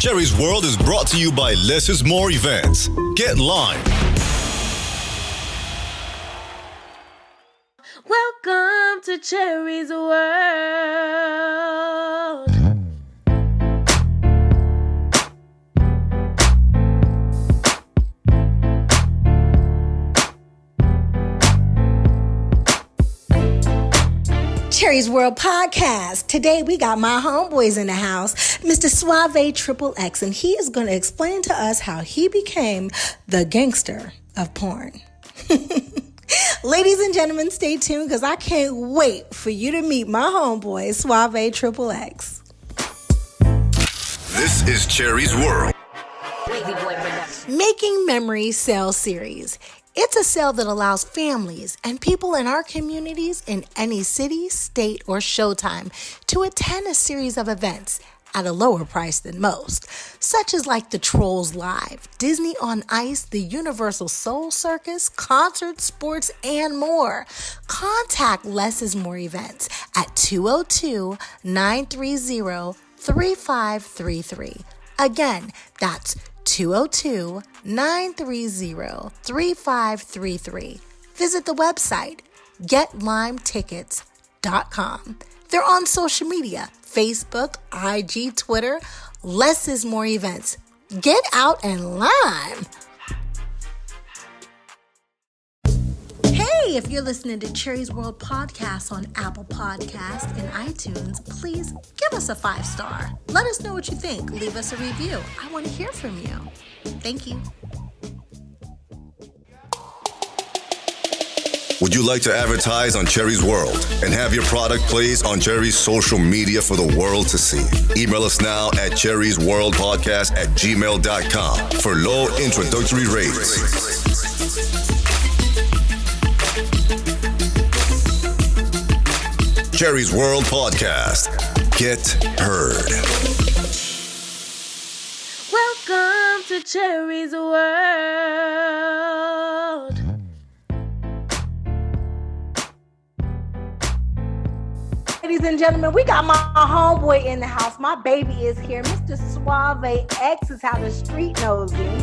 Cherie's World is brought to you by Less is More Events. Get Lime. Welcome to Cherie's World. Cherie's World Podcast. Today we got my homeboys in the house, Mr. Suave XXX, and he is going to explain to us how he became the gangster of porn. Ladies and gentlemen, stay tuned because I can't wait for you to meet my homeboy, Suave XXX. This is Cherie's World. Making Memories Sale Series. It's a sale that allows families and people in our communities in any city, state, or showtime to attend a series of events at a lower price than most, such as like the Trolls Live, Disney on Ice, the Universal Soul Circus, concerts, sports, and more. Contact Less is More Events at 202-930-3533. Again, that's 202-930-3533. Visit the website, getlimetickets.com. They're on social media, Facebook, IG, Twitter. Less is More Events. Get out and lime. Hey, if you're listening to Cherie's World Podcast on Apple Podcasts and iTunes, please give us a 5-star. Let us know what you think. Leave us a review. I want to hear from you. Thank you. Would you like to advertise on Cherie's World and have your product placed on Cherie's social media for the world to see? Email us now at cheriesworldpodcast@gmail.com for low introductory rates. Cherie's World Podcast. Get heard. Welcome to Cherie's World. Ladies and gentlemen, we got my homeboy in the house. My baby is here. Mr. Suave X is how the street knows him.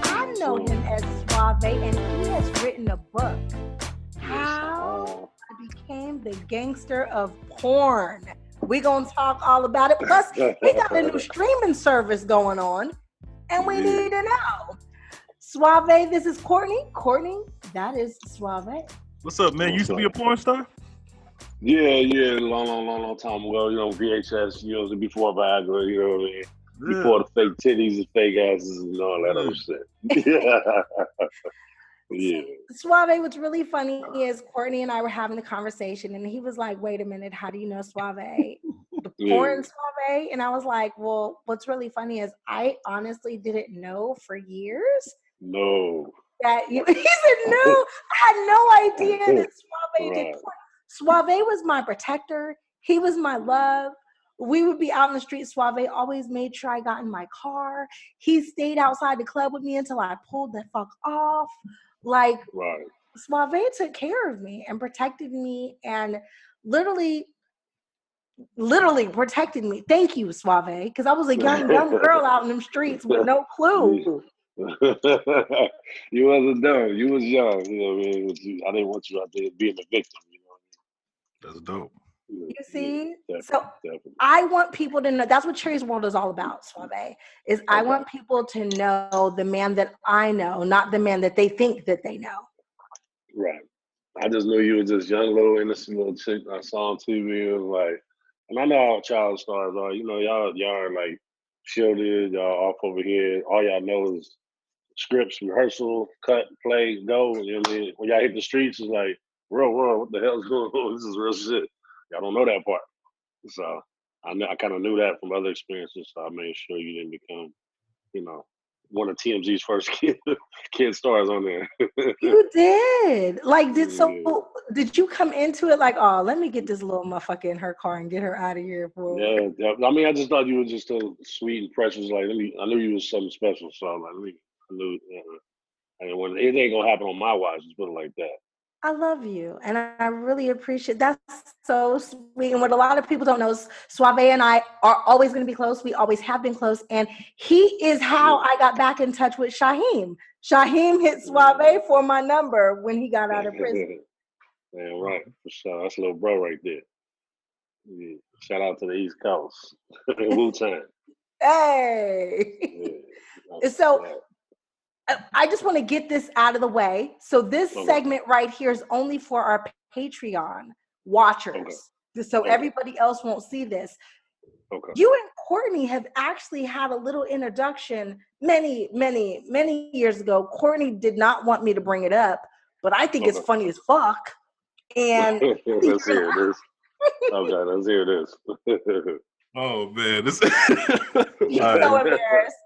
I know him as Suave, and he has written a book, How I Became the Gangster of Porn. We're going to talk all about it. Plus, we got a new streaming service going on, and we need to know. Suave, this is Courtney. Courtney, that is Suave. What's up, man? You used to be a porn star? Yeah, long time ago, VHS, before Viagra, you know what I mean? Before the fake titties and fake asses and all that other shit. Yeah. Suave, what's really funny is Courtney and I were having a conversation and he was like, wait a minute, how do you know Suave? The porn Suave? And I was like, well, what's really funny is I honestly didn't know for years. No. That he said no. I had no idea that Suave did porn. Suave was my protector. He was my love. We would be out in the street. Suave always made sure I got in my car. He stayed outside the club with me until I pulled the fuck off. Like, right. Suave took care of me and protected me and literally protected me. Thank you, Suave, because I was a young girl out in them streets with no clue. You wasn't dumb. You was young. You know what I mean? I didn't want you out there being a victim. That's dope. You see? Yeah, definitely. I want people to know. That's what Cherie's World is all about, Suave. I want people to know the man that I know, not the man that they think that they know. Right. I just knew you were just young, little, innocent little chick I saw on TV. It was like, and I know how child stars are. Y'all are like shielded, y'all off over here. All y'all know is scripts, rehearsal, cut, play, go. You know what I mean? When y'all hit the streets, it's like, real world, what the hell's going on? This is real shit. Y'all don't know that part. So I kind of knew that from other experiences. So I made sure you didn't become, one of TMZ's first kid stars on there. You did. Like, did you come into it like, oh, let me get this little motherfucker in her car and get her out of here? Yeah. I mean, I just thought you were just so sweet and precious. Like, I knew you was something special. So I knew, and when it ain't gonna happen on my watch, just put it like that. I love you, and I really appreciate. That's so sweet. And what a lot of people don't know is Suave and I are always going to be close. We always have been close, and he is how I got back in touch with Shaheem. Shaheem hit Suave for my number when he got out of prison. Man, right, for sure. That's a little bro right there. Yeah. Shout out to the East Coast. Wu-Tang. Hey. Yeah. So I just want to get this out of the way. So this segment right here is only for our Patreon watchers. So everybody else won't see this. Okay. You and Courtney have actually had a little introduction many, many, many years ago. Courtney did not want me to bring it up, but I think it's funny as fuck. And let's hear this. Okay, let's hear this. Oh man, this You're so embarrassed.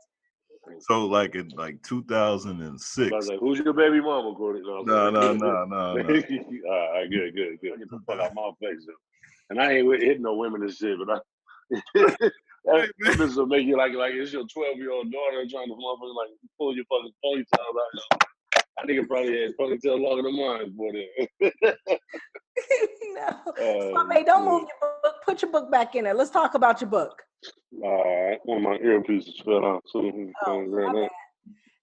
So like in like 2006. I was like, who's your baby mama, Courtney? No. All right, good. Get the fuck out my face, though. And I ain't hitting no women and shit, but this will make you like it's your 12-year-old daughter trying to motherfucker like pull your fucking ponytail out. I think it probably had ponytail longer than mine, boy. No, Suave, don't move your book. Put your book back in there. Let's talk about your book. One of my earpieces fell out.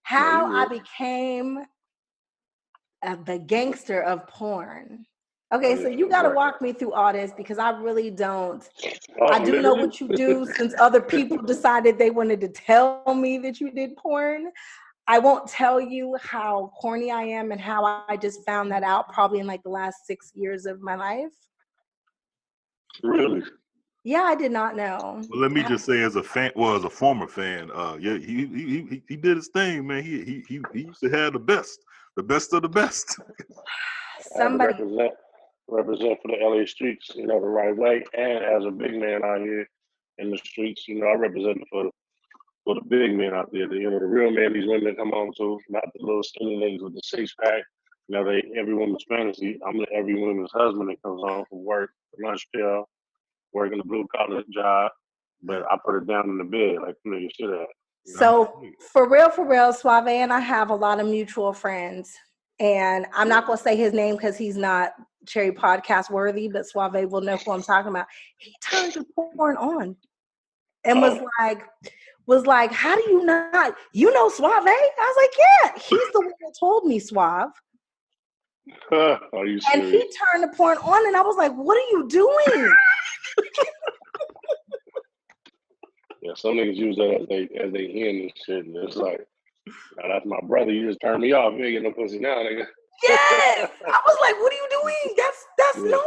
How I became the gangster of porn. Okay, so you got to walk me through all this because I really don't. I do know what you do since other people decided they wanted to tell me that you did porn. I won't tell you how corny I am and how I just found that out probably in like the last 6 years of my life. Really? Yeah, I did not know. Well, let me just say, as a former fan, yeah, he did his thing, man. He used to have the best of the best. Somebody represent for the LA streets, the right way, and as a big man out here in the streets, I represent for the big men out there, the real man these women come on to, not the little skinny niggas with the six-pack. They every woman's fantasy. I'm every woman's husband that comes home from work, lunch pail, working a blue-collar job, but I put her down in the bed like you should have. So for real, Suave and I have a lot of mutual friends. And I'm not going to say his name because he's not Cherie podcast worthy, but Suave will know who I'm talking about. He turned the porn on and was like, how do you not? You know Suave? I was like, yeah. He's the one that told me, Suave. Are you serious? And he turned the porn on and I was like, what are you doing? Yeah, some niggas use that as they end and shit. And it's like, that's my brother. You just turned me off. You ain't getting no pussy now, nigga. Yes. I was like, what are you doing? That's no.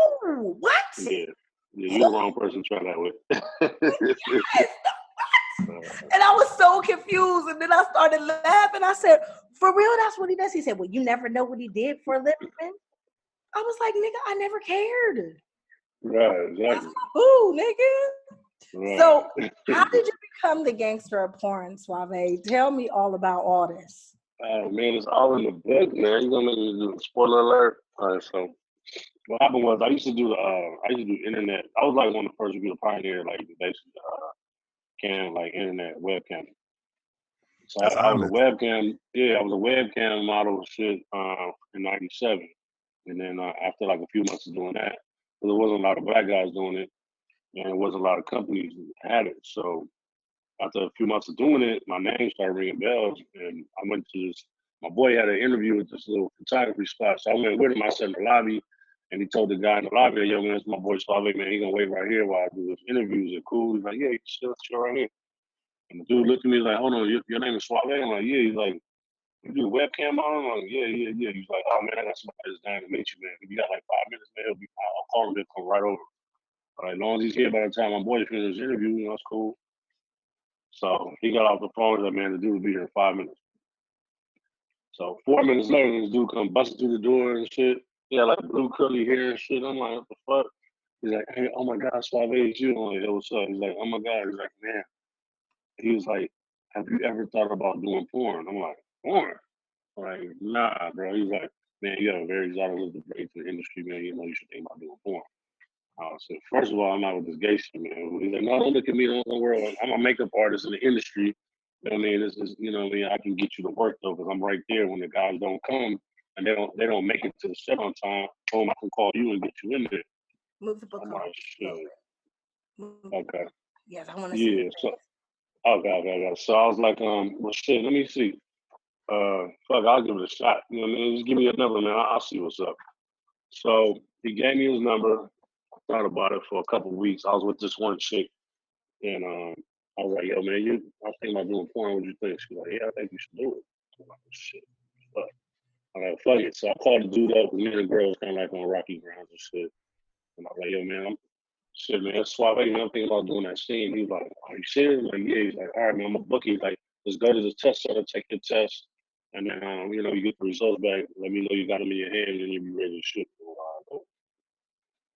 What? Yeah, you're the wrong person to try that with. Yes. And I was so confused. And then I started laughing. I said, for real, that's what he does? He said, well, you never know what he did for a living? I was like, nigga, I never cared. Right, exactly. Ooh, nigga. Right. So how did you become the gangster of porn, Suave? Tell me all about all this. Man, it's all in the book, man. You're gonna do a spoiler alert. All right, so what happened was I used to do internet. I was like one of the first to be a pioneer, like basically internet webcam. So I was a webcam. Yeah, I was a webcam model shit in '97, and then after like a few months of doing that, because there wasn't a lot of black guys doing it, and there wasn't a lot of companies that had it. So after a few months of doing it, my name started ringing bells, and I went to this. My boy had an interview at this little photography spot, so I went with him. I sat in the lobby, and he told the guy in the lobby, "Yo, man, it's my boy Suave, man. He gonna wait right here while I do this interview. Is it cool?" He's like, "Yeah, chill right here." And the dude looked at me like, "Hold on, your name is Suave?" I'm like, "Yeah." He's like, "You do webcam on?" I'm like, "Yeah." He's like, "Oh man, I got somebody that's down to meet you, man. If you got like 5 minutes, man, I'll call him. He'll come right over." All right, as long as he's here by the time my boy finishes his interview, that's cool. So he got off the phone and said, "Man, the dude will be here in 5 minutes." So 4 minutes later, this dude come busting through the door and shit. He had like blue curly hair and shit. I'm like, what the fuck? He's like, "Hey, oh my God, Suave, it's you." I'm like, "Yo, what's up?" He's like, "Oh my God." He's like, "Man." He was like, "Have you ever thought about doing porn?" I'm like, "Porn?" I'm like, "Nah, bro." He's like, "Man, you have a very exotic look to break to the industry, man. You should think about doing porn." I said, "First of all, I'm not with this gay shit, man." He's like, "No, don't look at me. Don't worry. I'm a makeup artist in the industry. You know what I mean? This is, I can get you to work though, because I'm right there when the guys don't come. and they don't make it to the set on time, I can call you and get you in there. Move the book I'm over. like, shit. Move- Okay. Yes, I want to see. Yeah. So okay. So I was like, well, shit. Let me see. Fuck, I'll give it a shot. You know what I mean? Just give me your number, man. I'll see what's up. So he gave me his number. I thought about it for a couple of weeks. I was with this one chick, and I was like, yo, man, I was thinking about doing porn. What do you think? She's like, yeah, I think you should do it. I'm like, shit. Fuck. I'm like, fuck it. So I called the dude up, and me and the girl was kind of like on rocky grounds and shit. And I was like, yo, man, shit, man, it's Suave, man. I'm thinking about doing that scene. He was like, are you serious? I'm like, yeah. He's like, all right, man, I'm a bookie. He's like, just go to the test center, take your test, and then, you know, you get the results back. Let me know you got them in your hand, and you'll be ready to shoot.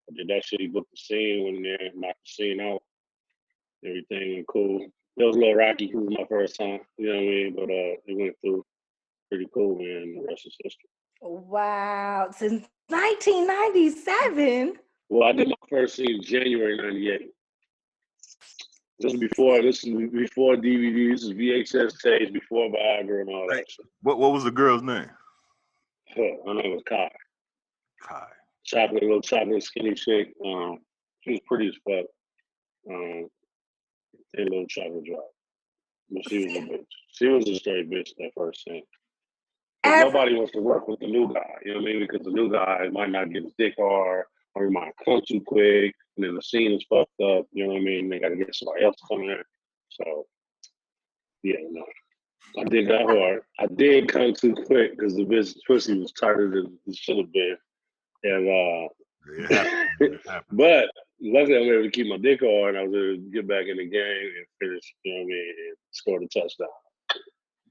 I did that shit. He booked the scene, went in there, knocked the scene out. Everything went cool. It was a little rocky. It was my first time, you know what I mean? But it went through pretty cool, man. The rest is history. Wow, since 1997. Well, I did my first scene in January '98. This is before DVD. This is VHS tapes, before Viagra and all that shit. What was the girl's name? Her name was Kai. Kai. Little chocolate, skinny chick. She was pretty as fuck. A little chocolate drop. But she was a bitch. She was a straight bitch that first scene. Nobody wants to work with the new guy, you know what I mean? Because the new guy might not get his dick hard, or he might come too quick, and then the scene is fucked up, you know what I mean? They got to get somebody else to come in. So, yeah, no. I did that hard. I did come too quick because the bitch pussy was tighter than it should have been. And It happened. but luckily I was able to keep my dick hard, and I was able to get back in the game and finish, you know what I mean, and score the touchdown.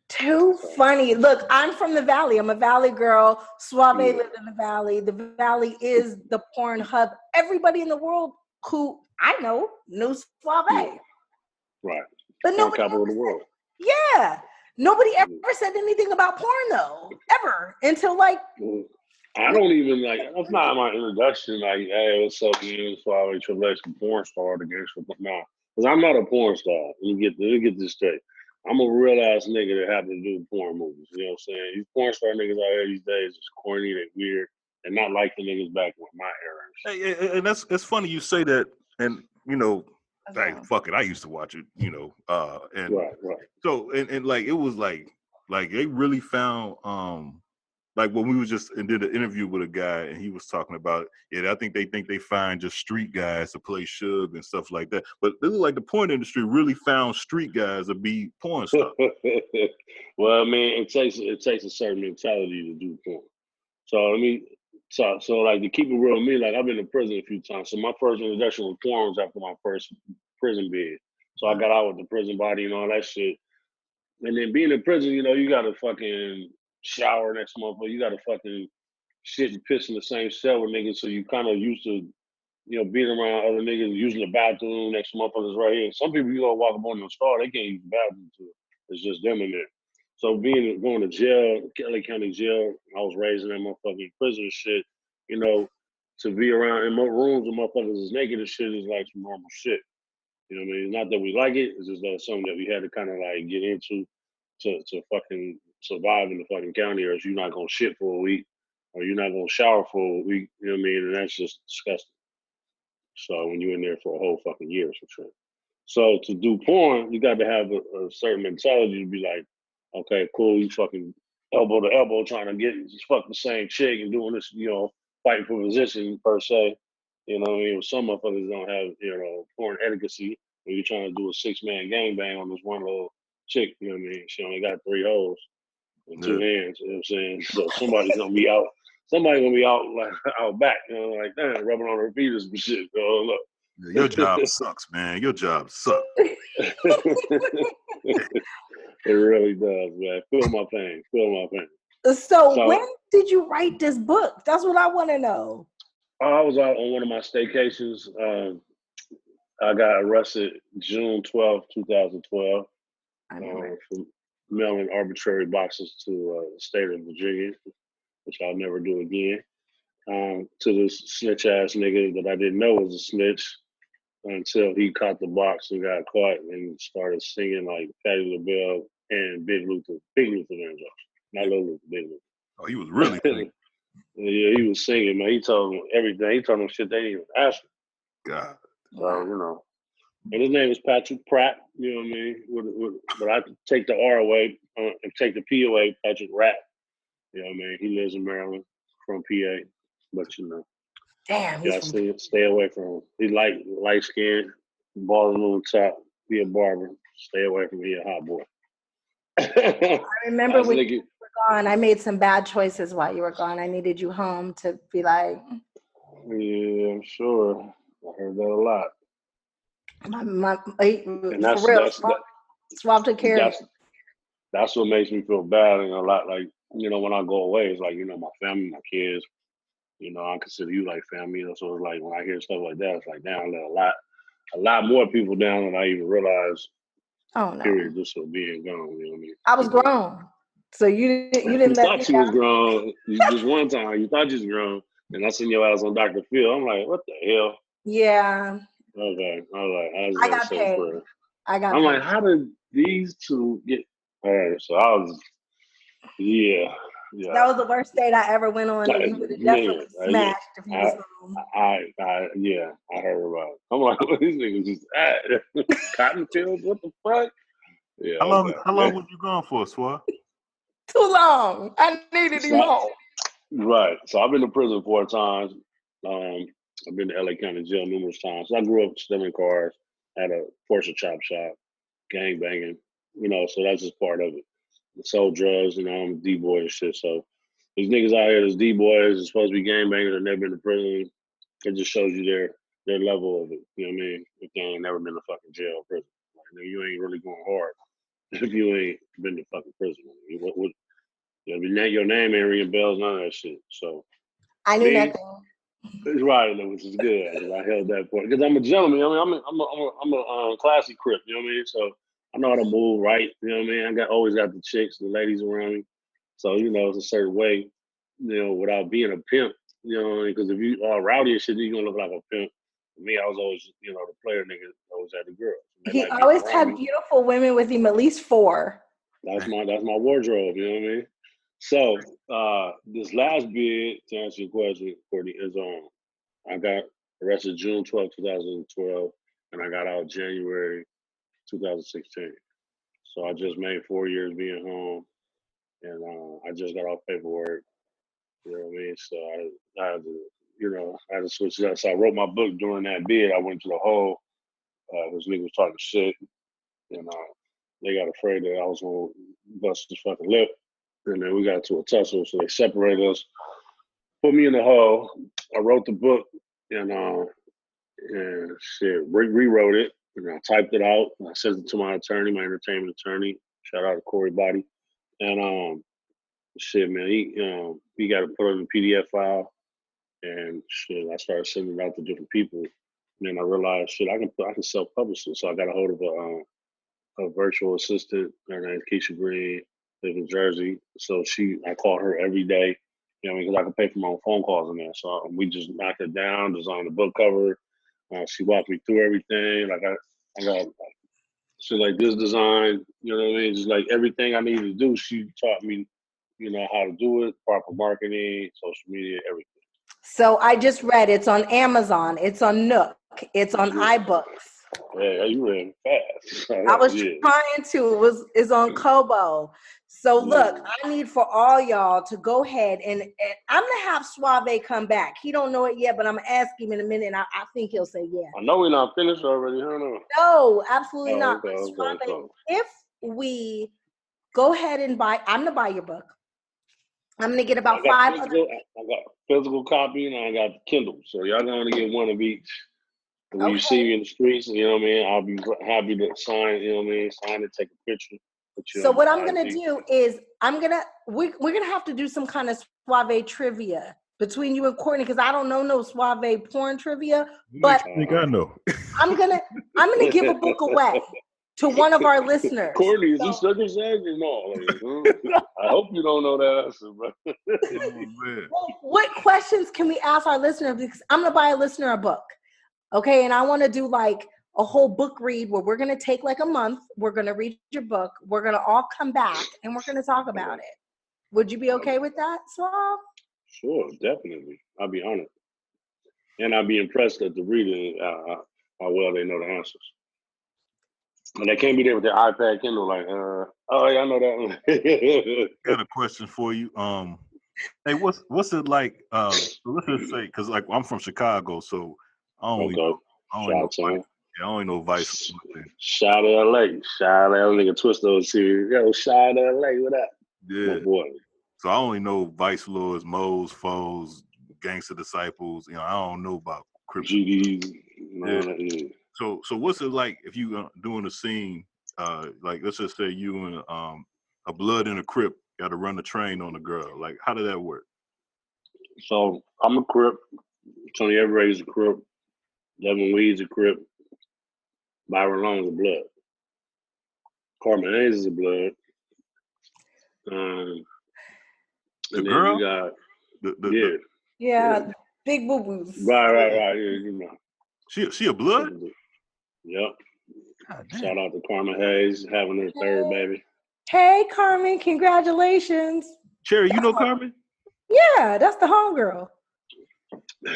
Too funny. Look, I'm from the Valley. I'm a Valley girl. Suave lived in the Valley. The Valley is the porn hub. Everybody in the world who I know knew Suave. Yeah. Right. But nobody capital of the world. Yeah. Nobody ever said anything about porn though. Ever. Until like I don't even that's not my introduction. Like, hey, what's up, man? Suave XXX, porn star, the Gangster of Porn. Nah. Because I'm not a porn star. Let me get this straight. I'm a real ass nigga that happen to do porn movies. You know what I'm saying? These porn star niggas out here these days is corny, they weird, and not like the niggas back with my era. Hey, and it's funny you say that, and you know, like fuck it, I used to watch it, you know, and right. So and like it was like they really found like when we was just and did an interview with a guy and he was talking about it. I think they find just street guys to play Suge and stuff like that. But it looked like the porn industry really found street guys to be porn stars. Well, I mean, it takes a certain mentality to do porn. So like to keep it real with me, like I've been to prison a few times. So my first introduction with porn was after my first prison bid. So I got out with the prison body and all that shit. And then being in prison, you know, you gotta fucking shower next month, or you gotta fucking shit and piss in the same cell with niggas. So you kind of used to, you know, being around other niggas, using the bathroom next to motherfuckers right here. Some people you gonna walk up on the star, they can't use the bathroom too. It's just them in there. So going to jail, LA County Jail, I was raised in that motherfucking prison and shit, you know, to be around in more rooms with motherfuckers is naked and shit is like some normal shit. You know what I mean? Not that we like it, it's just that something that we had to kind of like get into to fucking survive in the fucking county, or else you're not gonna shit for a week, or you're not gonna shower for a week, you know what I mean? And that's just disgusting. So when you're in there for a whole fucking year or some shit. So to do porn, you got to have a certain mentality to be like, okay, cool, you fucking elbow to elbow trying to fuck the same chick and doing this, you know, fighting for position per se. You know what I mean? Some motherfuckers don't have, you know, porn etiquette when you're trying to do a 6-man gangbang on this one little chick, you know what I mean? She only got 3 hoes and 2 hands, you know what I'm saying? So somebody's gonna be out. Somebody's gonna be out like out back, you know, like damn, rubbing on her feet and shit. Oh, look. Your job sucks, man. Your job sucks. It really does, man. Feel my pain. So when did you write this book? That's what I want to know. I was out on one of my staycations. I got arrested June 12th, 2012 for mailing arbitrary boxes to the state of Virginia, which I'll never do again. To this snitch ass nigga that I didn't know was a snitch until he caught the box and got caught and started singing like Patti LaBelle and Big Luther Vandross. Not Lil Luther, Big Luther. Oh, he was really singing. Yeah, he was singing, man. He told them everything. He told them shit they didn't even ask him. God. So, you know. And his name is Patrick Pratt, you know what I mean? But I take the R away and take the P away, Patrick Ratt. You know what I mean? He lives in Maryland from PA. But, you know, Damn, you gotta stay away from him. He light skinned, balling on the top, be a barber. Stay away from him, he a hot boy. I remember when you were gone, I made some bad choices while you were gone. I needed you home to be like. Yeah, I'm sure. I heard that a lot. And for real, Swab took care of it. That's what makes me feel bad, and a lot like, you know, when I go away, it's like, you know, my family, my kids, you know, I consider you like family, you know, so it's like when I hear stuff like that, it's like, damn, I let a lot more people down than I even realized. Oh no. Period, just for being gone, you know what I mean? I was grown. So you didn't let me thought you was grown. Just one time, you thought you was grown, and I seen your ass on Dr. Phil. I'm like, what the hell? Yeah. Okay. I got paid. I'm like, how did these two get? All right, so I was, yeah. That was the worst date I ever went on. And you would have definitely smashed if you was home. I heard about it. I'm like, what these niggas just at? Cotton fields? What the fuck? Yeah. How long was you gone for, Swab? Too long. I needed him home. Right. So I've been to prison 4 times. I've been to LA County Jail numerous times. So I grew up stealing cars, had a Porsche chop shop, gang banging, you know, so that's just part of it. I sold drugs, you know, I'm a D-boy and shit. So these niggas out here, these D-boys, are supposed to be gang bangers and never been to prison. It just shows you their level of it. You know what I mean? If they ain't never been to fucking jail or prison. Like, you ain't really going hard if you ain't been to fucking prison. Your name ain't ringing bells, none of that shit. So I knew nothing. It's right, which is good. I held that point because I'm a gentleman. I mean, I'm a classy crip. You know what I mean? So I know how to move right. You know what I mean? Always got the chicks, the ladies around me. So you know, it's a certain way. You know, without being a pimp. You know, because if you are rowdy and shit, you're gonna look like a pimp. For me, I was always, you know, the player nigga. Always had the girls. He always had beautiful women with him, at least 4. That's my wardrobe. You know what I mean? So this last bid, to answer your question, Courtney, is I got arrested June 12, 2012, and I got out January 2016. So I just made 4 years being home, and I just got off paperwork. You know what I mean? So I had to, you know, I had to switch it up. So I wrote my book during that bid. I went to the hole. This nigga was talking shit, and they got afraid that I was gonna bust his fucking lip. And then we got to a tussle, so they separated us, put me in the hole. I wrote the book, and shit, rewrote it, and I typed it out, and I sent it to my attorney, my entertainment attorney. Shout out to Corey Body. And shit, man, he got to put it in a PDF file, and shit, I started sending it out to different people. And then I realized, shit, I can self-publish it. So I got a hold of a virtual assistant. Her name's Keisha Green, lives in Jersey. So I call her every day, you know, because I can pay for my own phone calls in there. So we just knocked it down, designed the book cover. She walked me through everything. Like I got shit like this design, you know what I mean? Just like everything I needed to do, she taught me, you know, how to do it, proper marketing, social media, everything. So I just read it's on Amazon, it's on Nook, it's on iBooks. Yeah, you read fast. I was trying to. It's on Kobo. So look, I need for all y'all to go ahead and I'm gonna have Suave come back. He don't know it yet, but I'm gonna ask him in a minute. I think he'll say yeah. I know we're not finished already, huh? No, absolutely not. Okay, Suave, if we go ahead and I'm gonna buy your book. I'm gonna get about 5 I got physical copy and I got Kindle. So y'all gonna get one of each. When you see me in the streets, you know what I mean, I'll be happy to sign, you know what I mean, sign it, take a picture. So what I'm gonna do is we're gonna have to do some kind of Suave trivia between you and Courtney, because I don't know no Suave porn trivia. But I think I know. I'm gonna give a book away to one of our listeners. Courtney, is he circumcised or no? I hope you don't know that answer, bro. What questions can we ask our listener? Because I'm gonna buy a listener a book. Okay, and I want to do like a whole book read where we're going to take like a month. We're going to read your book. We're going to all come back and we're going to talk about it. Would you be okay with that, Suave? Sure, definitely. I'll be honored. And I'll be impressed at the reading how well they know the answers. And they can't be there with their iPad Kindle like, oh yeah, I know that one. I got a question for you. Hey, what's it like? Let's just say, because like I'm from Chicago, so I only know Vice. Yeah, I only know Vice. Shout out LA. Shout out nigga Twist those series. Yo, shout out LA. What up? Yeah. My boy. So I only know Vice Lords, Mo's, Foes, Gangster Disciples. You know, I don't know about Crips. GDs. Yeah. So what's it like if you doing a scene? Like let's just say you and a Blood and a Crip got to run the train on a girl. Like how did that work? So I'm a Crip. Tony Everett's a Crip. Devin Weed's a Crip. Byron Long's a Blood. Carmen Hayes is a Blood. The and girl? then we got yeah, big boo boos. Right. Yeah, you know. She a Blood? Yep. Shout out to Carmen Hayes having her third baby. Hey, Carmen, congratulations. Cherie, you know Carmen? Yeah, that's the homegirl.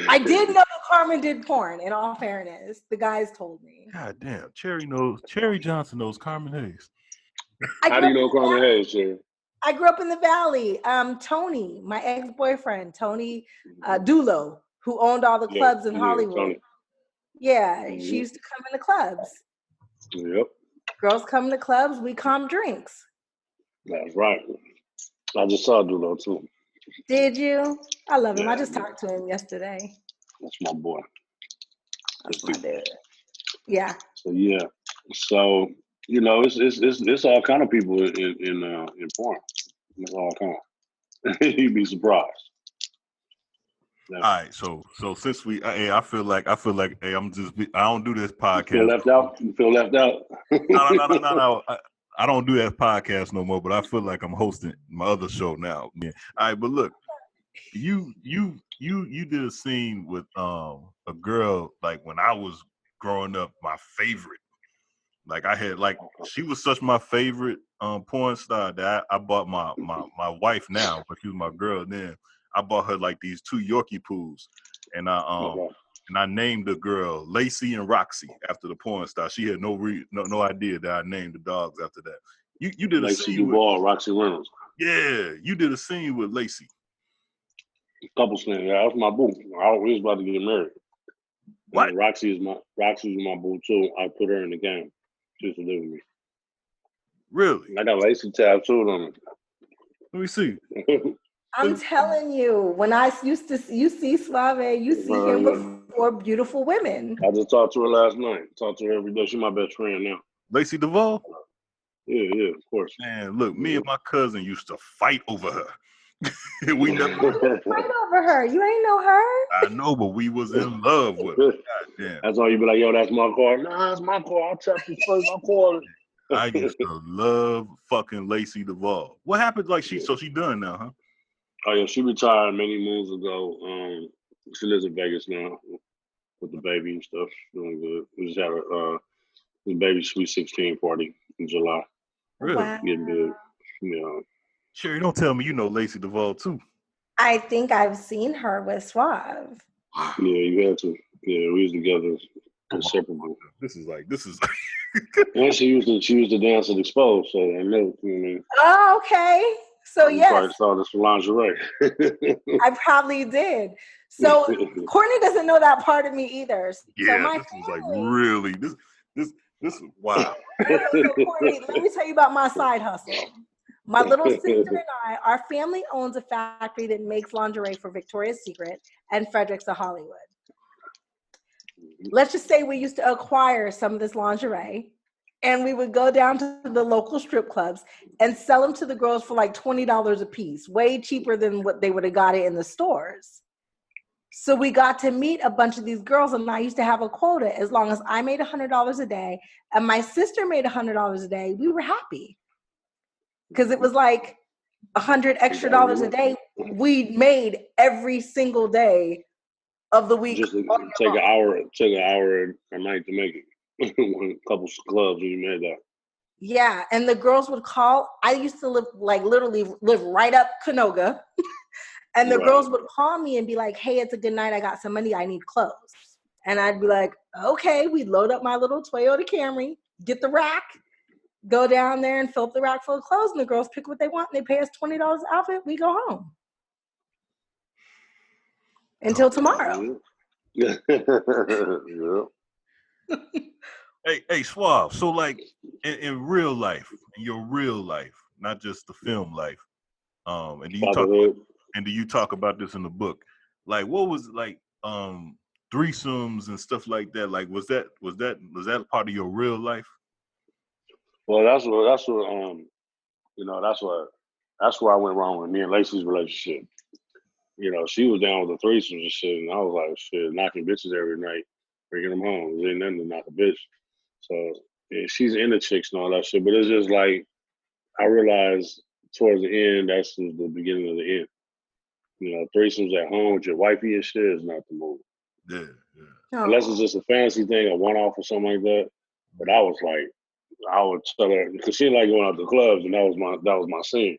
I did know Carmen did porn, in all fairness. The guys told me. God damn, Cherie Johnson knows Carmen Hayes. How do you know Carmen Hayes, Cherie? I grew up in the Valley. Tony, my ex-boyfriend, Tony Dulo, who owned all the clubs in Hollywood. Tony. Yeah, she used to come in the clubs. Yep. Girls come to clubs, we comp drinks. That's right. I just saw Dulo too. Did you? I love him. I just talked to him yesterday. That's my boy. That's my dude. Yeah. So you know, it's all kind of people in porn. It's all kind. You'd be surprised. All right, so since I feel like, hey, I don't do this podcast. You feel left out? No. I don't do that podcast no more, but I feel like I'm hosting my other show now. Yeah. All right, but look, you did a scene with a girl like when I was growing up, my favorite. Like I had she was such my favorite porn star that I bought my wife now, but she was my girl then. I bought her like these 2 Yorkie poos, and I named the girl Lacey and Roxy after the porn star. She had no idea that I named the dogs after that. You did Lacey a scene Duvall, Roxy Reynolds. Yeah, you did a scene with Lacey. A couple scenes. Yeah, that's my boo. I was about to get married. What? And Roxy's my boo too. I put her in the game. She used to live with me. Really? I got Lacey tattooed on it. Let me see. I'm telling you, when you see Suave, you see him with 4 beautiful women. I just talked to her last night. Talked to her every day. She's my best friend now. Lacey Duvall? Yeah, of course. Man, look, me and my cousin used to fight over her. We never fight over her. You ain't know her. I know, but we was in love with her. God damn. That's all you be like, yo, that's my car. Nah, it's my car. I'll tap you first. I'll call it. I used to love fucking Lacey Duvall. What happened? Like she done now, huh? Oh yeah, she retired many moons ago. She lives in Vegas now with the baby and stuff. Doing good. We just had a baby sweet 16 party in July. Really? Wow. Getting good. Yeah. Cherie, don't tell me you know Lacey Duvall too. I think I've seen her with Suave. Yeah, you had to. Yeah, we was together inseparable. This is like And she used to dance at Exposed, so I know. You know what I mean? Oh, okay. So You yes, probably saw this for lingerie. I probably did. So Courtney doesn't know that part of me either. Yeah, so this is like really this is wow. So Courtney, let me tell you about my side hustle. My little sister and our family owns a factory that makes lingerie for Victoria's Secret and Fredericks of Hollywood. Let's just say we used to acquire some of this lingerie, and we would go down to the local strip clubs and sell them to the girls for like $20 a piece, way cheaper than what they would have got it in the stores. So we got to meet a bunch of these girls, and I used to have a quota. As long as I made $100 a day and my sister made $100 a day, we were happy. Because it was like $100 extra a day we made every single day of the week. Just take an hour a night to make it. A couple clubs when you made that. Yeah, and the girls would call. I used to literally live right up Canoga. And the girls would call me and be like, hey, it's a good night. I got some money. I need clothes. And I'd be like, okay. We'd load up my little Toyota Camry, get the rack, go down there and fill up the rack full of clothes. And the girls pick what they want. And they pay us $20 an outfit. We go home. Until tomorrow. Yeah. Hey, Suave. So, like, in real life, in your real life, not just the film life, and do you talk about this in the book? Like, what was like threesomes and stuff like that? Like, was that part of your real life? Well, that's where I went wrong with me and Lacey's relationship. You know, she was down with the threesomes and shit, and I was like, shit, knocking bitches every night, bringing them home. There ain't nothing to knock a bitch. So yeah, she's into chicks and all that shit, but it's just like I realized towards the end that's the beginning of the end. You know, threesomes at home with your wifey and shit is not the move. Yeah. Unless it's just a fantasy thing, a one-off or something like that. But I was like, I would tell her because she didn't like going out to clubs, and that was my scene.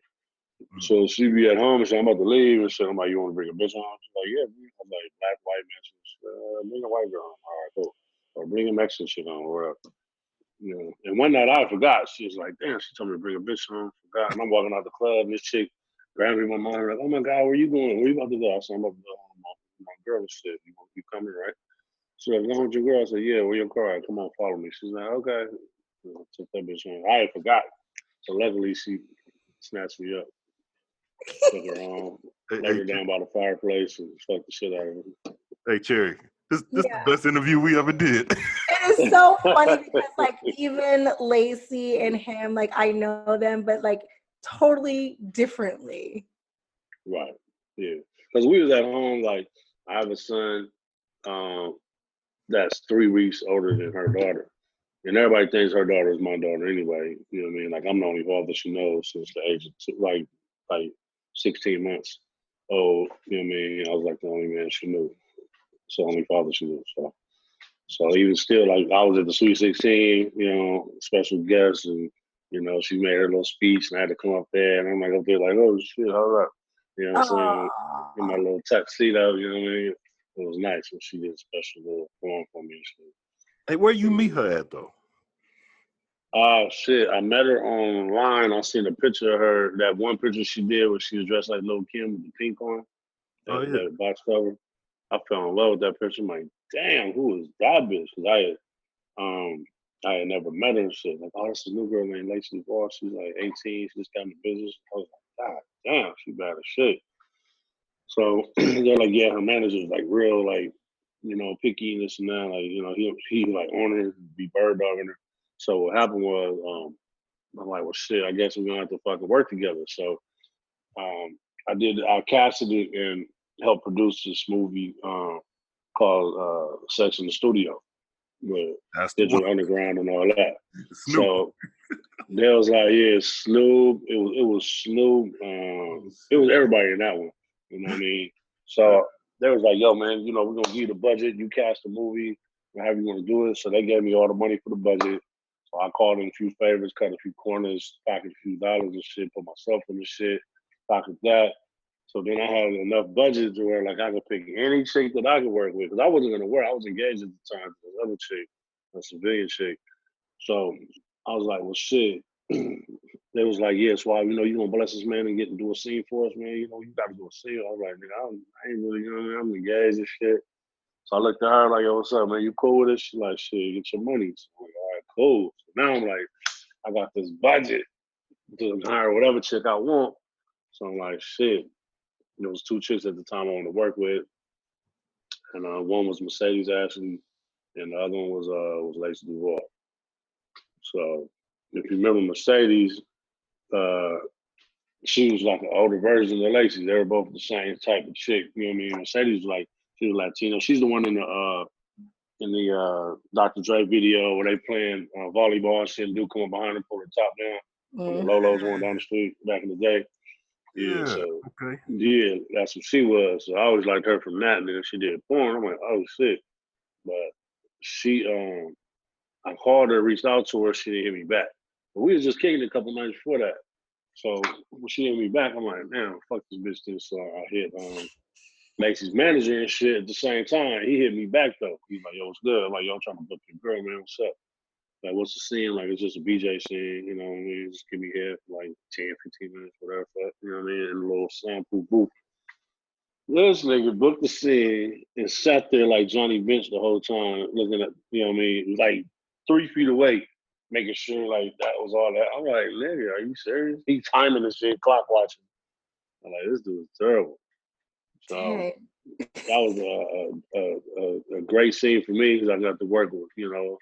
So she'd be at home and say, I'm about to leave and shit. I'm like, you want to bring a bitch home? She's like, yeah. I'm like, black, white, Mexican. Bring a white girl home. All right, cool. Or bring a Mexican shit on or whatever. You know. And one night I forgot. She was like, damn, she told me to bring a bitch home. Forgot. And I'm walking out the club and this chick grabbed me in my mind like, oh my God, where you going? Where you about to go? I said, I'm about to go home. My girl and shit. You coming, right? She's like, go home with your girl. I said, yeah, where your car at? Come on, follow me. She's like, okay. You know, took that bitch home. I had forgot. So luckily she snatched me up. Took her home, laid her down by the fireplace and fucked the shit out of her. Hey, Cherie, this is the best interview we ever did. It is so funny because like even Lacey and him, like I know them, but like totally differently. Right. Yeah. Because we was at home, like I have a son that's 3 weeks older than her daughter. And everybody thinks her daughter is my daughter anyway. You know what I mean? Like I'm the only father she knows since the age of like 16 months old. You know what I mean? I was like the only man she knew. It's the only father she knew. So even still, like I was at the Sweet 16, you know, special guest, and you know she made her little speech, and I had to come up there, and I'm like up there like, oh shit, hold up, you know what I'm saying? In my little tuxedo, you know what I mean? It was nice when she did a special little form for me and shit. Hey, where you meet her at though? Shit, I met her online. I seen a picture of her, that one picture she did where she was dressed like Lil' Kim with the pink on, that box cover. I fell in love with that picture. I'm like, damn, who is that bitch? Because I had never met her and shit. Like, oh, this is a new girl named Lacey Boss. She's like 18. She just got in the business. I was like, God damn, she bad as shit. So they're like, yeah, her manager's like real, like, you know, picky and this and that. Like, you know, he like on her, be bird dogging her. So what happened was, I'm like, well, shit, I guess we're gonna have to fucking work together. So I casted it and helped produce this movie called Sex in the Studio with Digital Underground and all that. Snoop. So they was like, yeah, Snoop. It was Snoop. It was everybody in that one. You know what I mean? So they was like, yo, man, you know, we're gonna give you the budget. You cast the movie, however you want to do it. So they gave me all the money for the budget. So I called in a few favors, cut a few corners, pocketed a few dollars and shit, put myself in the shit, pocketed that. So then I had enough budget to where like I could pick any chick that I could work with. Because I wasn't gonna work. I was engaged at the time to this other chick, a civilian chick. So I was like, well shit. They was like, yeah, Suave, you know, you gonna bless this man and get to do a scene for us, man. You know, you gotta do a scene. I was like, nigga, I ain't really, you know what I mean? I'm engaged and shit. So I looked at her like, yo, what's up, man? You cool with this? She's like, shit, get your money. So I'm like, all right, cool. So now I'm like, I got this budget to hire whatever chick I want. So I'm like, shit. There was 2 chicks at the time I wanted to work with. And one was Mercedes Ashley, and the other one was Lacey Duval. So if you remember Mercedes, she was like an older version of Lacey. They were both the same type of chick. You know what I mean? Mercedes was like, she was Latino. She's the one in the Dr. Dre video where they playing volleyball and shit. Dude coming behind her, pull her top down. When the Lolo's going down the street back in the day. Yeah, so okay. Yeah, that's what she was. So I always liked her from that. And then she did porn. I'm like, oh shit. But she I called her, reached out to her, she didn't hit me back. But we was just kicking it a couple nights before that. So when she hit me back, I'm like, damn, fuck this bitch too. So I hit Macy's manager and shit at the same time. He hit me back though. He's like, yo, what's good? I'm like, yo, I'm trying to book your girl, man. What's up? Like, what's the scene? Like, it's just a BJ scene, you know what I mean? Just give me here for like 10, 15 minutes, whatever. You know what I mean? In a little soundproof booth. This nigga booked the scene and sat there like Johnny Bench the whole time, looking at, you know what I mean, like 3 feet away, making sure like that was all that. I'm like, nigga, are you serious? He timing this shit, clock watching. I'm like, this dude is terrible. So that was a great scene for me because I got to work with, you know,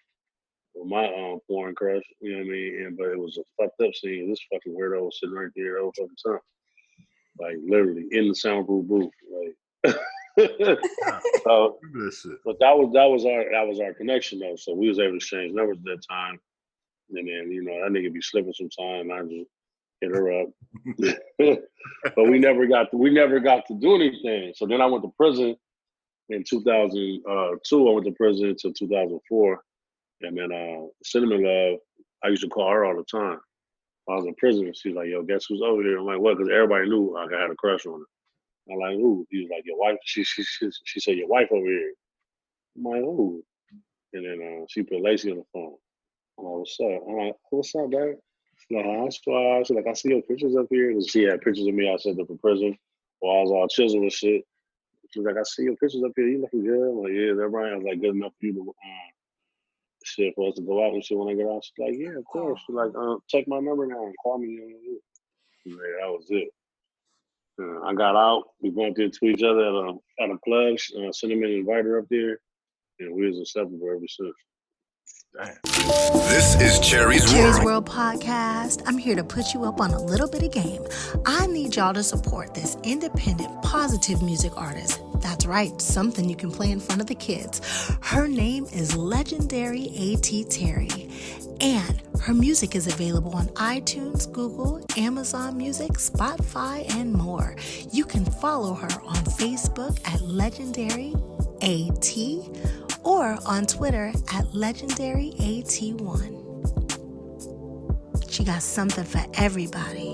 with my porn crush, you know what I mean? But it was a fucked up scene. This fucking weirdo was sitting right there all fucking time. Like literally in the soundproof booth. Like so, but that was our connection though. So we was able to exchange numbers at that time. And then, you know, that nigga be slipping some time. I just hit her up. But we never got to do anything. So then I went to prison in 2002. I went to prison until 2004. And then Cinnamon Love, I used to call her all the time. I was in prison. She's like, yo, guess who's over here? I'm like, what? Because everybody knew I had a crush on her. I'm like, who? He was like, your wife. She said, your wife over here. I'm like, who? And then she put Lacey on the phone. I'm like, what's up? I'm like, what's up, babe? She's like, that's why. She's like, I see your pictures up here. And she had pictures of me. I sent her from prison while I was all chiseled and shit. She was like, I see your pictures up here. You looking good? I'm like, yeah, everybody. I was like, good enough for you to shit for us to go out and shit when I get out. She's like, yeah, of course. She's like, check my number now and call me. Yeah, that was it. I got out. We bumped into each other at a club. Cinnamon invited her up there, and we was inseparable ever since. This is Cherie's World Podcast. I'm here to put you up on a little bit of game. I need y'all to support this independent, positive music artist. That's right, something you can play in front of the kids. Her name is Legendary A.T. Terry. And her music is available on iTunes, Google, Amazon Music, Spotify, and more. You can follow her on Facebook at Legendary AT or on Twitter at LegendaryAT1. She got something for everybody.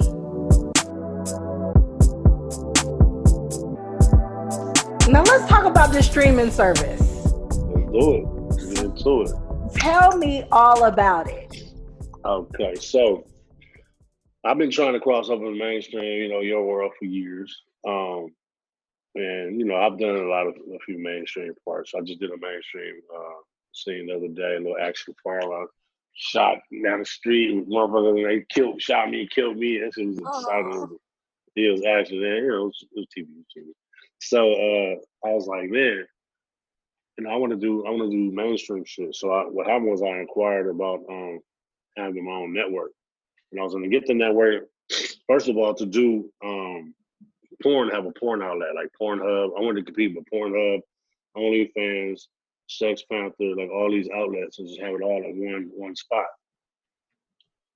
Now let's talk about the streaming service. Let's do it. Let's get into it. Tell me all about it. Okay, so I've been trying to cross over the mainstream, you know, your world for years. And, you know, I've done a few mainstream parts. I just did a mainstream scene the other day, a little action film. I shot down the street with motherfuckers, they shot me and killed me. That shit was exciting. It was action there, you know, it was TV. So I was like, man, and I want to do mainstream shit. So what happened was I inquired about having my own network. And I was going to get the network, first of all, to do porn, have a porn outlet, like Pornhub. I wanted to compete with Pornhub, OnlyFans, Sex Panther, like all these outlets, and just have it all in one spot.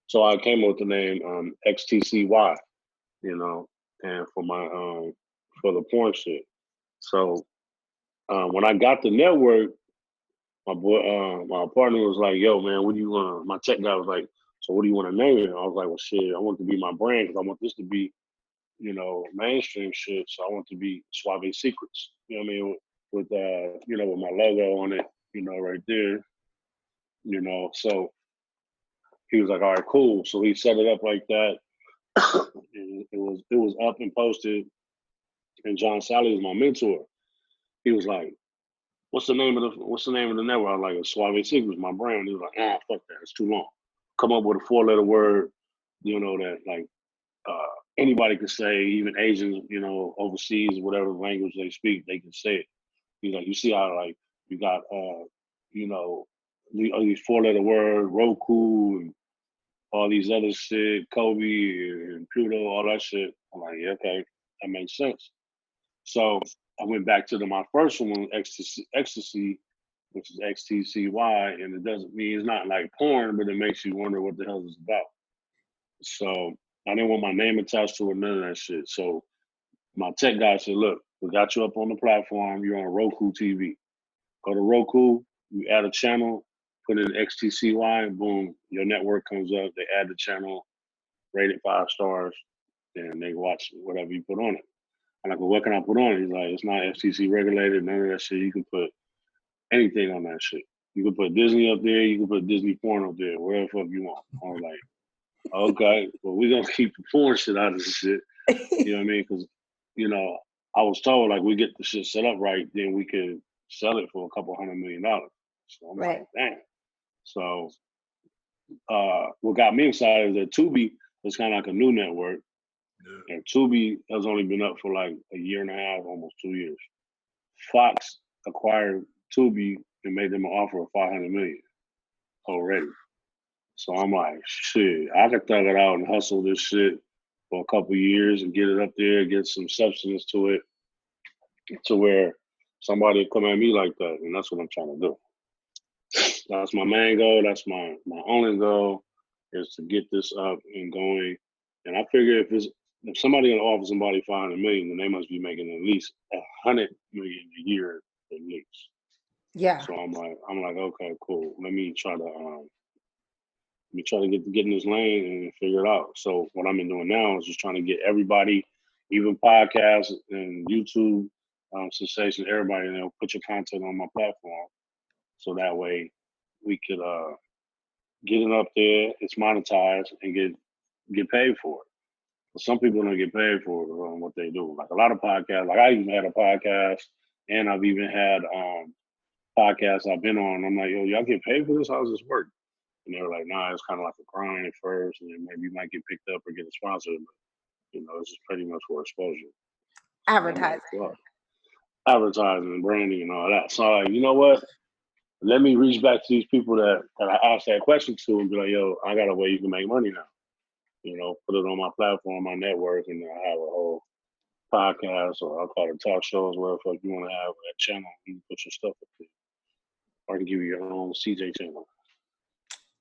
So I came up with the name XTCY, you know, and for my for the porn shit. So when I got the network, my partner was like, yo, man, what do you want? My tech guy was like, so what do you want to name it? I was like, well, shit, I want it to be my brand because I want this to be, you know, mainstream shit. So I want it to be Suave Secrets. You know what I mean? With you know, with my logo on it, you know, right there. You know, so he was like, all right, cool. So he set it up like that. And it was up and posted. And John Sally was my mentor. He was like, what's the name of the network? I was like, Suave Secrets, my brand. He was like, fuck that, it's too long. Come up with a 4-letter word, you know, that like anybody could say, even Asians, you know, overseas, whatever language they speak, they can say it. He's like, you see how like you got you know, these 4-letter words, Roku and all these other shit, Kobe and Pluto, all that shit. I'm like, yeah, okay, that makes sense. So I went back to my first one, Ecstasy, which is XTCY, and it doesn't mean it's not like porn, but it makes you wonder what the hell it's about. So I didn't want my name attached to it, none of that shit. So my tech guy said, look, we got you up on the platform, you're on Roku TV. Go to Roku, you add a channel, put in XTCY, and boom, your network comes up. They add the channel, rate it 5 stars, and they watch whatever you put on it. I'm like, well, what can I put on it? He's like, it's not FCC regulated, none of that shit. You can put anything on that shit. You can put Disney up there, you can put Disney porn up there, wherever the fuck you want. I was like, okay, well, we're going to keep the porn shit out of this shit. You know what I mean? Because, you know, I was told, like, we get the shit set up right, then we could sell it for $200 million. So I'm like, damn. So what got me excited is that Tubi is kind of like a new network. Yeah. And Tubi has only been up for like a year and a half, almost 2 years. Fox acquired Tubi and made them an offer of $500 million already. So I'm like, shit, I could thug it out and hustle this shit for a couple years and get it up there, get some substance to it, to where somebody would come at me like that. And that's what I'm trying to do. That's my main goal. That's my only goal, is to get this up and going. And I figure if somebody gonna offer somebody $500 million, then they must be making at least $100 million a year at least. Yeah. So I'm like, okay, cool. Let me try to get in this lane and figure it out. So what I've been doing now is just trying to get everybody, even podcasts and YouTube sensations, everybody, you know, put your content on my platform. So that way we could get it up there, it's monetized, and get paid for it. But some people don't get paid for what they do. Like a lot of podcasts, like I even had a podcast, and I've even had podcasts I've been on. I'm like, yo, y'all get paid for this? How does this work? And they were like, nah, it's kind of like a grind at first, and then maybe you might get picked up or get a sponsor. But, you know, this is pretty much for exposure. Advertising. Like, advertising, branding, and all that. So I'm like, you know what? Let me reach back to these people that I asked that question to and be like, yo, I got a way you can make money now. You know, put it on my platform, my network, and I have a whole podcast, or I'll call it talk shows, wherever you want to have a channel, you can put your stuff up there. Or I can give you your own CJ channel.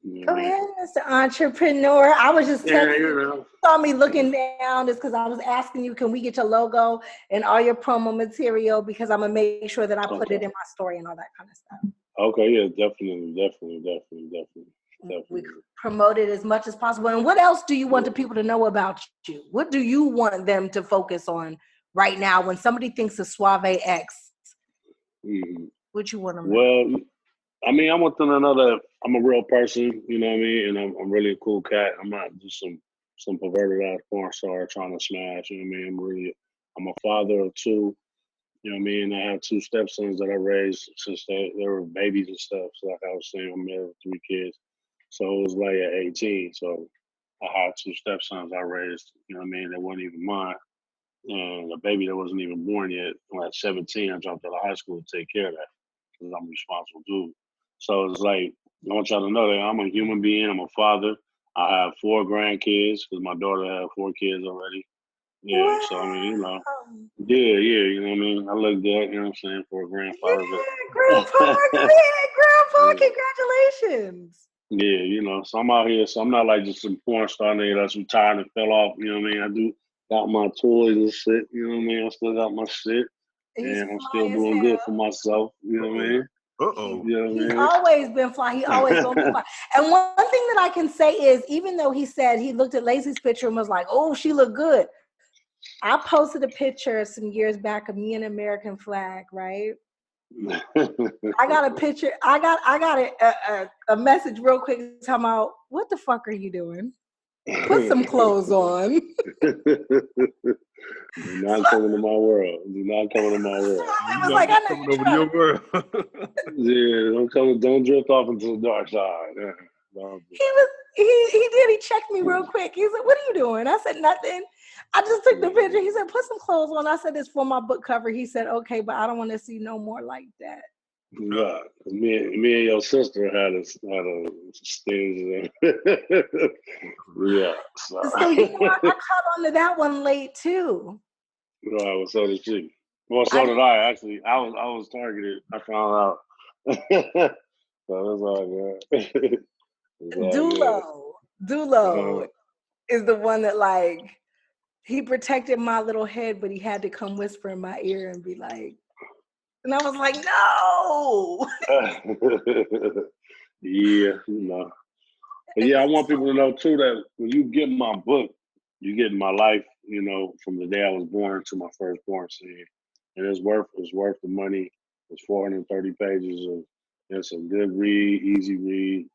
You know, go ahead, Mr. Entrepreneur. I was just telling you saw me looking down just because I was asking you, can we get your logo and all your promo material? Because I'm gonna make sure that I put it in my story and all that kind of stuff. Okay, yeah, definitely. We promote it as much as possible. And what else do you want the people to know about you? What do you want them to focus on right now when somebody thinks of Suave X? Mm-hmm. What you want them to know? Well, I mean, I'm a real person, you know what I mean? And I'm really a cool cat. I'm not just some perverted ass porn star trying to smash, you know what I mean? I'm a father of 2. You know what I mean? I have 2 stepsons that I raised since they were babies and stuff. So like I was saying, I'm married with 3 kids. So it was like at 18. So I had 2 stepsons I raised, you know what I mean? They weren't even mine. And a baby that wasn't even born yet, when at 17, I dropped out of high school to take care of that because I'm a responsible dude. So it's like, I want y'all to know that I'm a human being. I'm a father. I have 4 grandkids because my daughter had 4 kids already. Yeah, wow. So I mean, you know, yeah, you know what I mean? I look good, you know what I'm saying, for a grandfather. Yeah, grandpa, congratulations. Yeah, you know, so I'm out here, so I'm not like just some porn star nigga that's retired and fell off, you know what I mean? I do got my toys and shit, you know what I mean? I still got my shit, and I'm still doing good for myself, you know what I mean? Uh-oh. You know what I mean? He's always been fly. He always gonna be fly. And one thing that I can say is, even though he said he looked at Lacey's picture and was like, oh, she looked good. I posted a picture some years back of me in American flag, right? I got a picture. I got a message real quick talking about, what the fuck are you doing? Put some clothes on. You're not coming to my world. You're not coming to my world. I was like, I'm coming over to your world. Yeah, don't drift off into the dark side. He checked me real quick. He said, what are you doing? I said, nothing. I just took the picture. He said, put some clothes on. I said, it's for my book cover. He said, okay, but I don't want to see no more like that. Yeah, me and your sister had a stage. Yeah. So you know, I caught on to that one late too. Right, well, so did she. Well, so did I. Actually, I was targeted. I found out. So that's all good. Dulo is the one that, like, he protected my little head, but he had to come whisper in my ear and be like, and I was like, no. Yeah, you know. But yeah, I want people to know too that when you get my book, you get my life, you know, from the day I was born to my first porn scene. And it's worth the money. It's 430 pages of it's a good read, easy read,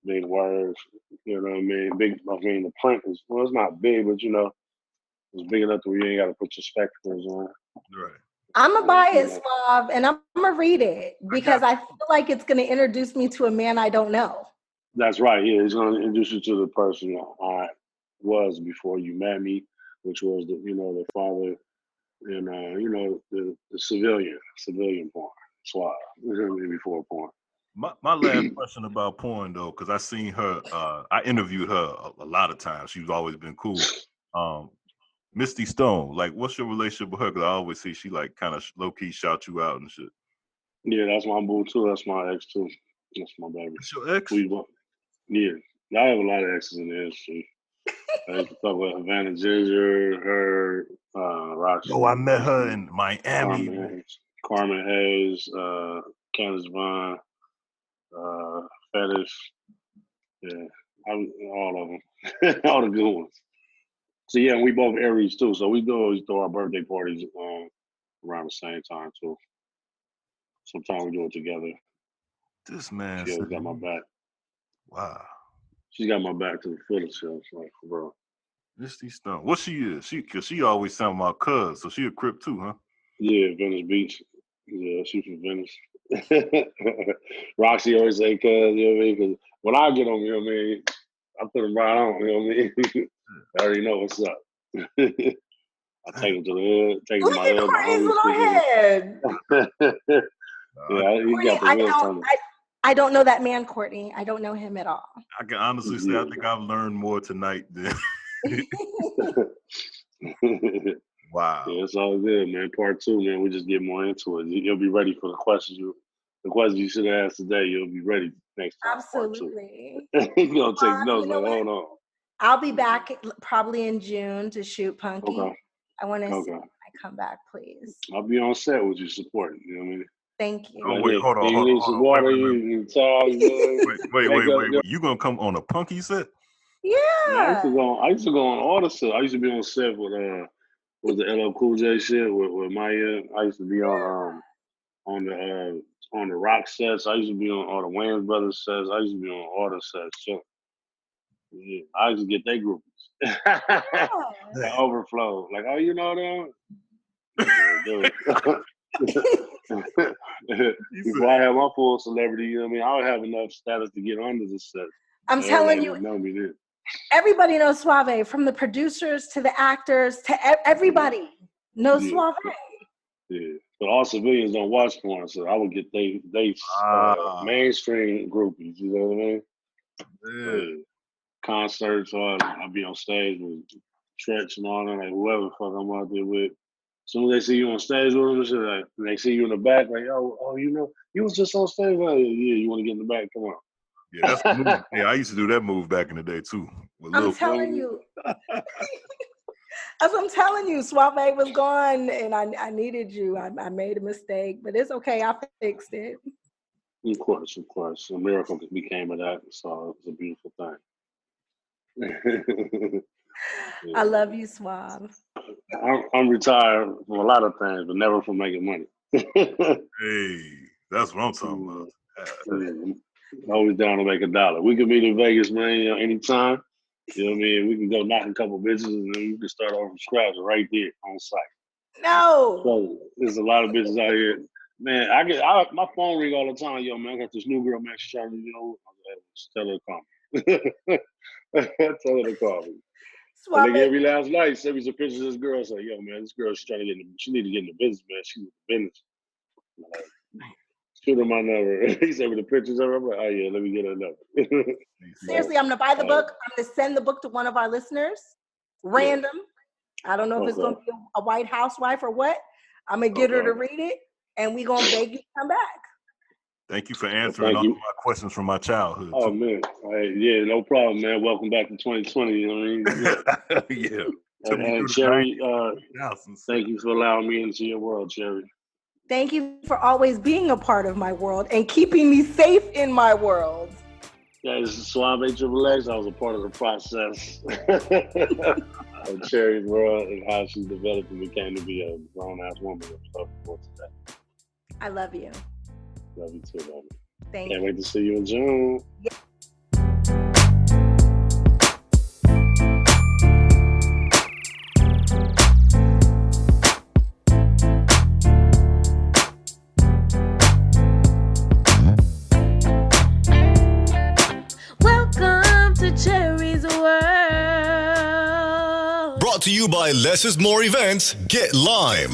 big words, you know what I mean? The print is it's not big, but you know, it's big enough to where you ain't gotta put your spectacles on. Right. I'm going to buy it, Suave, and I'm going to read it because I feel like it's going to introduce me to a man I don't know. That's right. Yeah, he's going to introduce you to the person I was before you met me, which was the father and the civilian porn, Suave, before porn. My last question about porn though, because I seen her, I interviewed her a lot of times. She's always been cool. Misty Stone, like, what's your relationship with her? Because I always see she like kind of low key shout you out and shit. Yeah, that's my boo too. That's my ex too. That's my baby. That's your ex? Yeah, I have a lot of exes in the industry. I used to talk about Havana Ginger, her, Roxy. Oh, I met her in Miami. Carmen Hayes, Candace Vaughn, Fetish. Yeah, all of them. All the good ones. So yeah, we both Aries too. So we do always throw our birthday parties around the same time too. Sometimes we do it together. This man. She always got my back. Wow. She's got my back to the fullest, so like, bro. Misty Stone. What she is? Cause she always sound my cuz, so she a Crip too, huh? Yeah, Venice Beach. Yeah, she's from Venice. Roxy always say cuz, you know what I mean? Because when I get on, you know what I mean, I put them right on, you know what I mean? I already know what's up. I take them to the hood, take them to my hood. Courtney's little head. Yeah, he got the wheels turning. I don't know that man, Courtney. I don't know him at all. I can honestly say I think I've learned more tonight than. Wow. Yeah, it's all good, man. Part 2, man. We just get more into it. You'll be ready for the questions you should have asked today. You'll be ready next time. Absolutely. You're gonna take notes. Like, hold on. I'll be back probably in June to shoot Punky. Okay. I want to see when I come back, please. I'll be on set with you supporting. You know what I mean? Thank you. Oh wait, hold on. You need some water. You need towels. Wait. You gonna come on a Punky set? Yeah. I used to go on all the sets. I used to be on set with the LL Cool J shit with Maya. I used to be on the rock sets. I used to be on all the Wayans Brothers sets. I used to be on all the sets. So, yeah, I used to get their groupies. They overflow. Like, oh, you know them? Before I had my full celebrity, you know what I mean? I would have enough status to get onto the set. I'm telling you, know me then. Everybody knows Suave, from the producers to the actors to everybody knows Suave. Yeah, but all civilians don't watch porn, so I would get they mainstream groupies. You know what I mean? Yeah. Concerts, or I'll be on stage with Tretch and all that, like whoever the fuck I'm out there with. As soon as they see you on stage with them, shit, like, and they see you in the back, like, oh, you know, you was just on stage. Like, yeah, you want to get in the back? Come on. Yeah, that's the move. Yeah, I used to do that move back in the day too. I'm telling you. As I'm telling you, Suave was gone, and I needed you. I made a mistake, but it's okay. I fixed it. Of course. A miracle became of that, so it's a beautiful thing. I love you, Suave. I'm retired from a lot of things, but never from making money. Hey, that's what I'm talking about. Always down to make $1. We can meet in Vegas, man, anytime. You know what I mean? We can go knock a couple bitches and then we can start over from scratch right there on site. No. So there's a lot of bitches out here. Man, my phone ring all the time. Yo, man, I got this new girl, man. She's trying to, tell her to call me. Tell her to call me. And they every last night send me some pictures of this girl. Say, yo, man, this girl, she need to get in the business, man. She's in the business. Like, shoot her my number. He sent me the pictures of her. I'm like, oh yeah, let me get her number. Seriously, I'm gonna buy the book. I'm gonna send the book to one of our listeners. Random. Yeah. I don't know if it's gonna be a white housewife or what. I'm gonna get her to read it, and we gonna beg you to come back. Thank you for answering all my questions from my childhood. Oh man, yeah, no problem, man. Welcome back to 2020. You know what I mean? Yeah. And Cherie, thank you for allowing me into your world, Cherie. Thank you for always being a part of my world and keeping me safe in my world. Yeah, this is Suave XXX. I was a part of the process of Cherie's world and how she developed and became to be a grown-ass woman. So, what's that? I love you. Love you too, baby. Thank Can't you. wait to see you in June. Welcome to Cherie's world. Brought to you by Less is More Events. Get Lime.